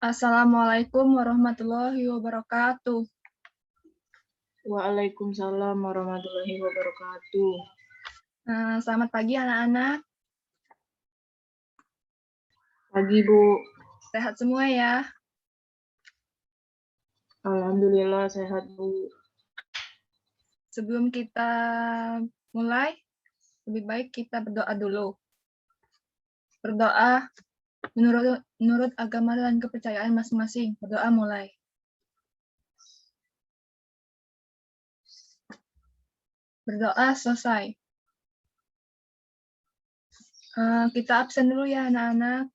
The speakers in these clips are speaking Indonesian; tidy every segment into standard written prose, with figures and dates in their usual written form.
Assalamualaikum warahmatullahi wabarakatuh. Waalaikumsalam warahmatullahi wabarakatuh. Selamat pagi anak-anak. Pagi, Bu. Sehat semua ya? Alhamdulillah sehat, Bu. Sebelum kita mulai, lebih baik kita berdoa dulu. Berdoa menurut agama dan kepercayaan masing-masing. Berdoa mulai. Berdoa selesai. Kita absen dulu ya anak-anak.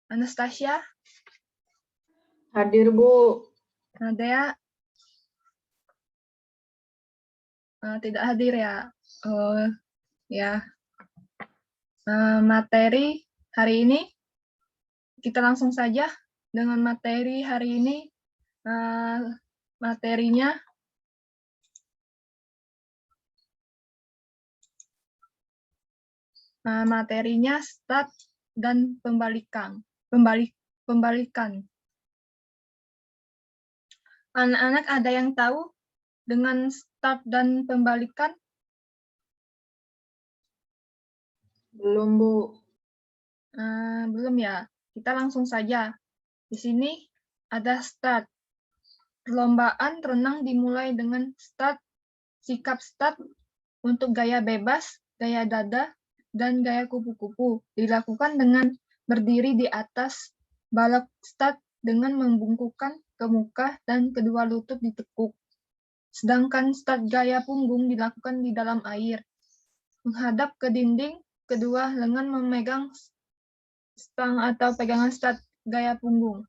Anastasia? Hadir, Bu. Nadia? Tidak hadir ya? Oh, ya. Materi hari ini, kita langsung saja dengan materi hari ini. Materinya start dan pembalikan. Anak-anak ada yang tahu dengan start dan pembalikan? Belum, Bu. Belum ya. Kita langsung saja. Di sini ada start. Perlombaan renang dimulai dengan start. Sikap start untuk gaya bebas, gaya dada, dan gaya kupu-kupu dilakukan dengan berdiri di atas balok start dengan membungkukkan ke muka dan kedua lutut ditekuk. Sedangkan start gaya punggung dilakukan di dalam air. Menghadap ke dinding, kedua lengan memegang stang atau pegangan start gaya punggung.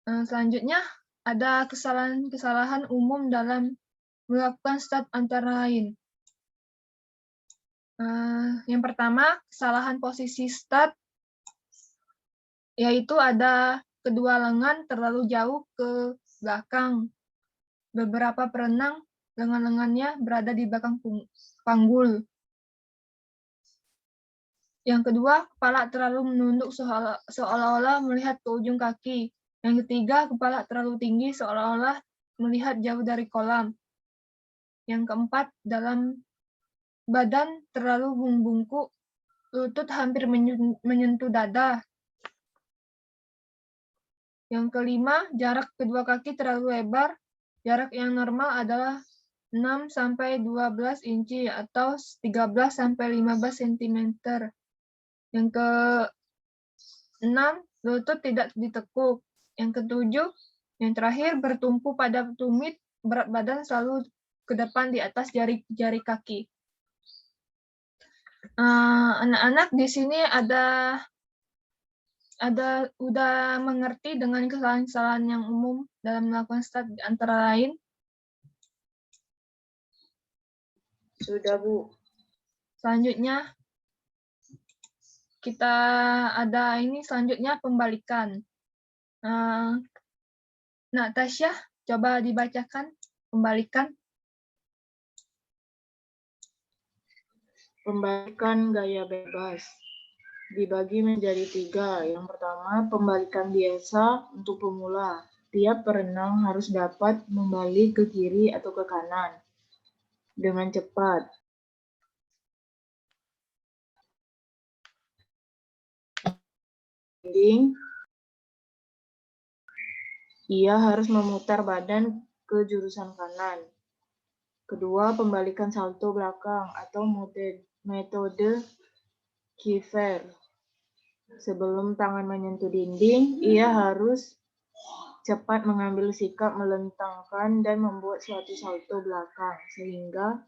Selanjutnya, ada kesalahan umum dalam melakukan start antara lain. Yang pertama, kesalahan posisi start, yaitu ada kedua lengan terlalu jauh ke belakang. Beberapa perenang lengan-lengannya berada di belakang panggul. Yang kedua, kepala terlalu menunduk seolah-olah melihat ke ujung kaki. Yang ketiga, kepala terlalu tinggi seolah-olah melihat jauh dari kolam. Yang keempat, dalam badan terlalu membungkuk, lutut hampir menyentuh dada. Yang kelima, jarak kedua kaki terlalu lebar. Jarak yang normal adalah 6-12 inci atau 13-15 cm. Yang ke-6, lutut tidak ditekuk. Yang ke-7, yang terakhir, bertumpu pada tumit, berat badan selalu ke depan di atas jari kaki. Anak-anak di sini udah mengerti dengan kesalahan-kesalahan yang umum dalam melakukan start antara lain? Sudah, Bu. Selanjutnya, kita ada selanjutnya pembalikan. Natasha, coba dibacakan pembalikan. Pembalikan gaya bebas dibagi menjadi 3. Yang pertama, pembalikan biasa untuk pemula. Tiap perenang harus dapat membalik ke kiri atau ke kanan dengan cepat. Ia harus memutar badan ke jurusan kanan. Kedua, pembalikan salto belakang atau metode Kiefer. Sebelum tangan menyentuh dinding, ia harus cepat mengambil sikap melentangkan dan membuat suatu salto belakang, sehingga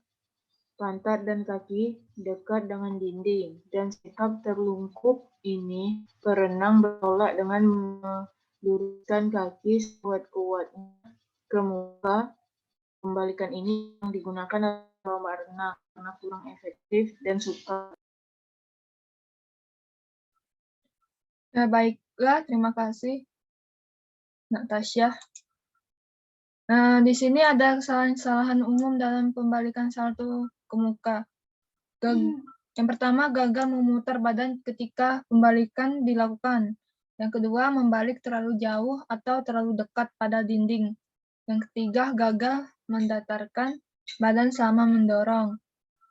pantat dan kaki dekat dengan dinding. Dan sikap terlungkup ini, perenang bertolak dengan meluruskan kaki sekuat-kuatnya ke muka. Pembalikan ini yang digunakan dalam lomba renang karena kurang efektif dan suka. Baiklah, terima kasih, Natasha. Di sini ada kesalahan umum dalam pembalikan salto ke muka. Yang pertama, gagal memutar badan ketika pembalikan dilakukan. Yang kedua, membalik terlalu jauh atau terlalu dekat pada dinding. Yang ketiga, gagal mendatarkan badan selama mendorong.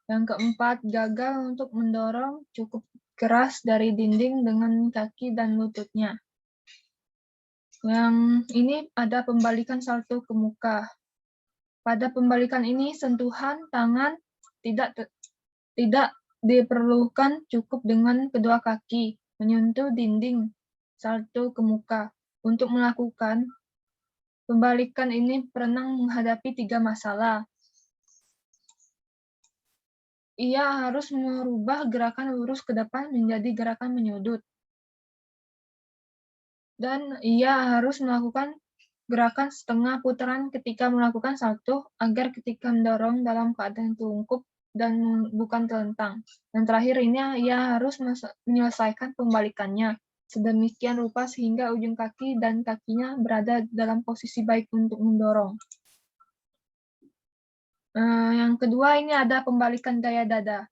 Yang keempat, gagal untuk mendorong cukup keras dari dinding dengan kaki dan lututnya. Yang ini ada pembalikan salto ke muka. Pada pembalikan ini, sentuhan tangan tidak diperlukan, cukup dengan kedua kaki menyentuh dinding salto ke muka. Untuk melakukan pembalikan ini, perenang menghadapi 3 masalah. Ia harus merubah gerakan lurus ke depan menjadi gerakan menyudut. Dan ia harus melakukan gerakan setengah putaran ketika melakukan salto agar ketika mendorong dalam keadaan telungkup dan bukan telentang. Dan terakhir ini ia harus menyelesaikan pembalikannya sedemikian rupa sehingga ujung kaki dan kakinya berada dalam posisi baik untuk mendorong. Yang kedua ini ada pembalikan gaya dada.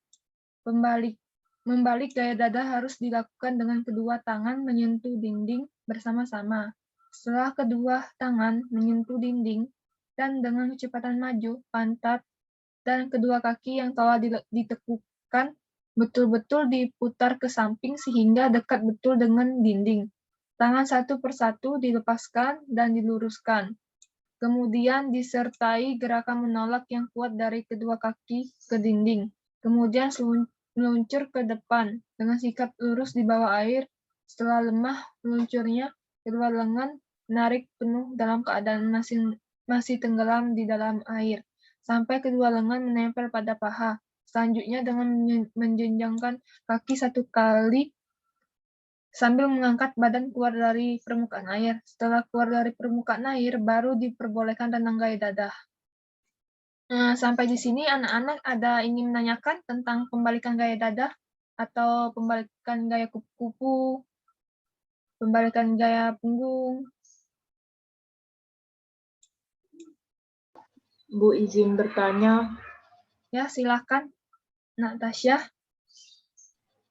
Membalik gaya dada harus dilakukan dengan kedua tangan menyentuh dinding bersama-sama. Setelah kedua tangan menyentuh dinding dan dengan kecepatan maju, pantat dan kedua kaki yang telah ditekukan betul-betul diputar ke samping sehingga dekat betul dengan dinding. Tangan satu persatu dilepaskan dan diluruskan. Kemudian disertai gerakan menolak yang kuat dari kedua kaki ke dinding. Kemudian meluncur ke depan dengan sikap lurus di bawah air. Setelah lemah meluncurnya, kedua lengan menarik penuh dalam keadaan masih tenggelam di dalam air, sampai kedua lengan menempel pada paha. Selanjutnya dengan menjenjangkan kaki satu kali sambil mengangkat badan keluar dari permukaan air. Setelah keluar dari permukaan air, baru diperbolehkan renang gaya dadah. Sampai di sini anak-anak ada ingin menanyakan tentang pembalikan gaya dadah atau pembalikan gaya kupu-kupu, pembalikan gaya punggung. Bu izin bertanya. Ya, silakan, Natasha.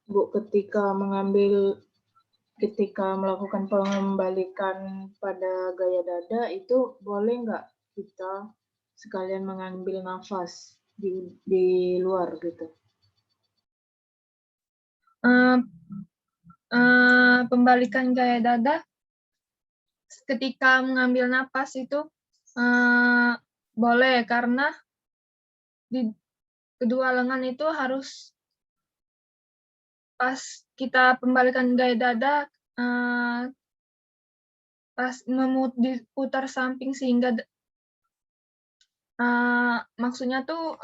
Bu, ketika melakukan pembalikan pada gaya dada itu boleh nggak kita sekalian mengambil nafas di luar gitu? Pembalikan gaya dada ketika mengambil napas itu boleh, karena di kedua lengan itu harus pas kita pembalikan gaya dada pas diputar samping sehingga maksudnya tuh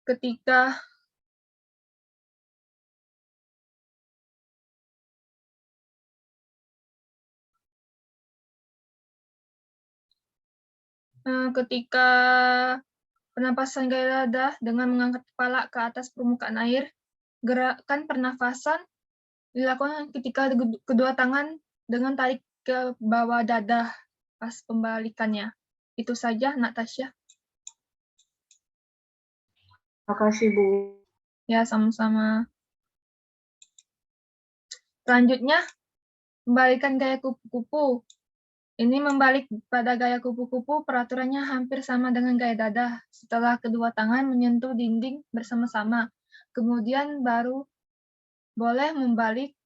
ketika pernapasan gaya dada dengan mengangkat kepala ke atas permukaan air, gerakan pernafasan dilakukan ketika kedua tangan dengan tarik ke bawah dada pas pembalikannya. Itu saja, Natasha. Makasih, Bu. Ya, sama-sama. Selanjutnya, pembalikan gaya kupu-kupu. Ini membalik pada gaya kupu-kupu, peraturannya hampir sama dengan gaya dadah. Setelah kedua tangan menyentuh dinding bersama-sama, kemudian baru boleh membalik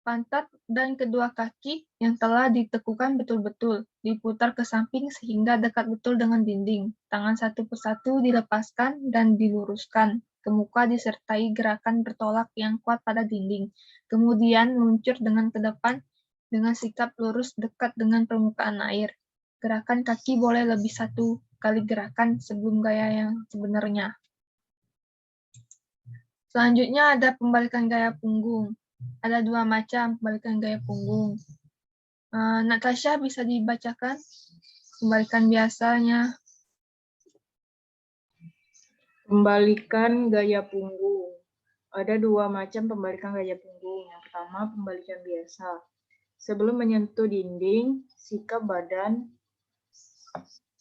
pantat dan kedua kaki yang telah ditekukan betul-betul, diputar ke samping sehingga dekat betul dengan dinding. Tangan satu persatu dilepaskan dan diluruskan ke muka disertai gerakan bertolak yang kuat pada dinding. Kemudian meluncur dengan ke depan dengan sikap lurus dekat dengan permukaan air. Gerakan kaki boleh lebih satu kali gerakan sebelum gaya yang sebenarnya. Selanjutnya ada pembalikan gaya punggung. Ada 2 macam pembalikan gaya punggung. Natasha bisa dibacakan pembalikan biasanya. Pembalikan gaya punggung. Ada 2 macam pembalikan gaya punggung. Yang pertama, pembalikan biasa. Sebelum menyentuh dinding, sikap badan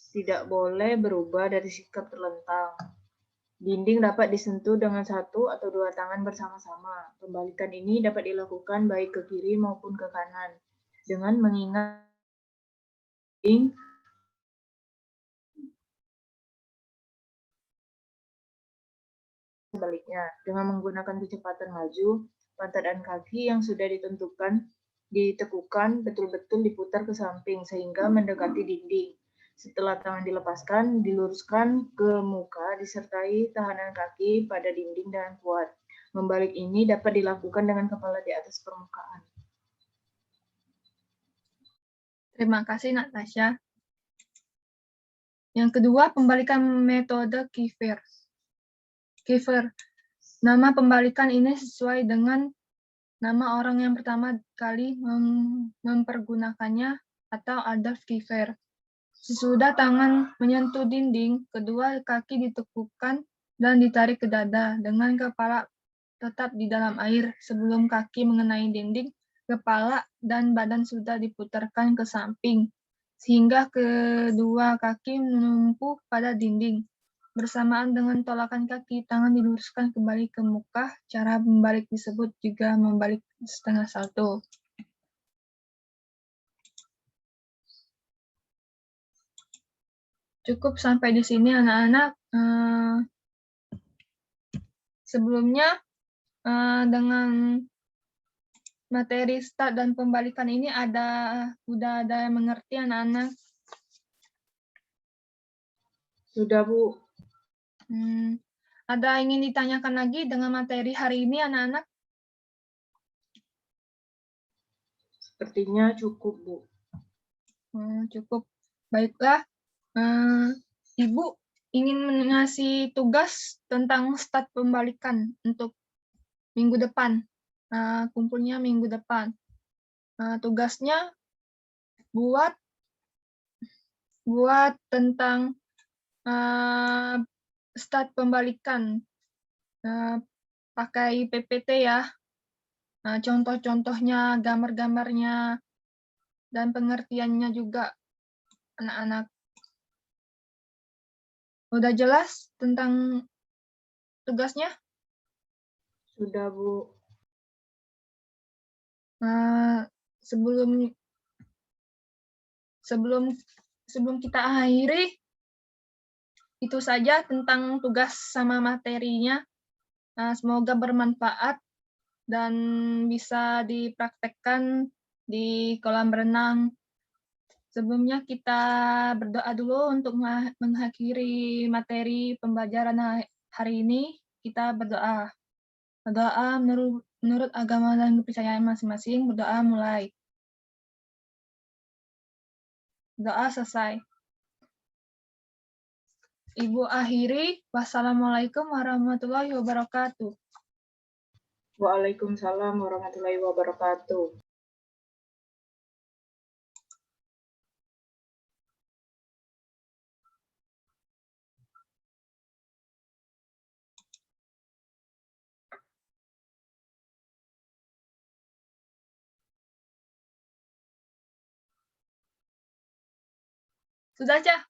tidak boleh berubah dari sikap terlentang. Dinding dapat disentuh dengan satu atau dua tangan bersama-sama. Pembalikan ini dapat dilakukan baik ke kiri maupun ke kanan dengan mengingat dinding sebaliknya. Dengan menggunakan kecepatan laju, pantat dan kaki yang sudah ditentukan ditekukan betul-betul diputar ke samping sehingga mendekati dinding. Setelah tangan dilepaskan, diluruskan ke muka disertai tahanan kaki pada dinding dengan kuat. Membalik ini dapat dilakukan dengan kepala di atas permukaan. Terima kasih, Natasha. Yang kedua, pembalikan metode Kiefer. Kiefer. Nama pembalikan ini sesuai dengan nama orang yang pertama kali mempergunakannya atau Adolf Kiefer. Sesudah tangan menyentuh dinding, kedua kaki ditekukan dan ditarik ke dada dengan kepala tetap di dalam air. Sebelum kaki mengenai dinding, kepala dan badan sudah diputarkan ke samping, sehingga kedua kaki menumpu pada dinding. Bersamaan dengan tolakan kaki, tangan diluruskan kembali ke muka. Cara membalik disebut juga membalik setengah salto. Cukup sampai di sini anak-anak. Sebelumnya dengan materi start dan pembalikan ini udah ada yang mengerti anak-anak? Sudah, Bu. Ada ingin ditanyakan lagi dengan materi hari ini anak-anak? Sepertinya cukup, Bu. Cukup. Baiklah. Ibu ingin mengasih tugas tentang start pembalikan untuk minggu depan. Kumpulnya minggu depan. Tugasnya buat tentang start pembalikan. Pakai PPT ya. Contoh-contohnya, gambar-gambarnya, dan pengertiannya juga anak-anak. Udah jelas tentang tugasnya? Sudah, Bu. Sebelum kita akhiri, itu saja tentang tugas sama materinya. Semoga bermanfaat dan bisa dipraktekkan di kolam renang. Sebelumnya kita berdoa dulu untuk mengakhiri materi pembelajaran hari ini. Kita berdoa. Berdoa menurut agama dan kepercayaan masing-masing. Berdoa mulai. Doa selesai. Ibu akhiri. Wassalamualaikum warahmatullahi wabarakatuh. Waalaikumsalam warahmatullahi wabarakatuh. Sudah, Cah?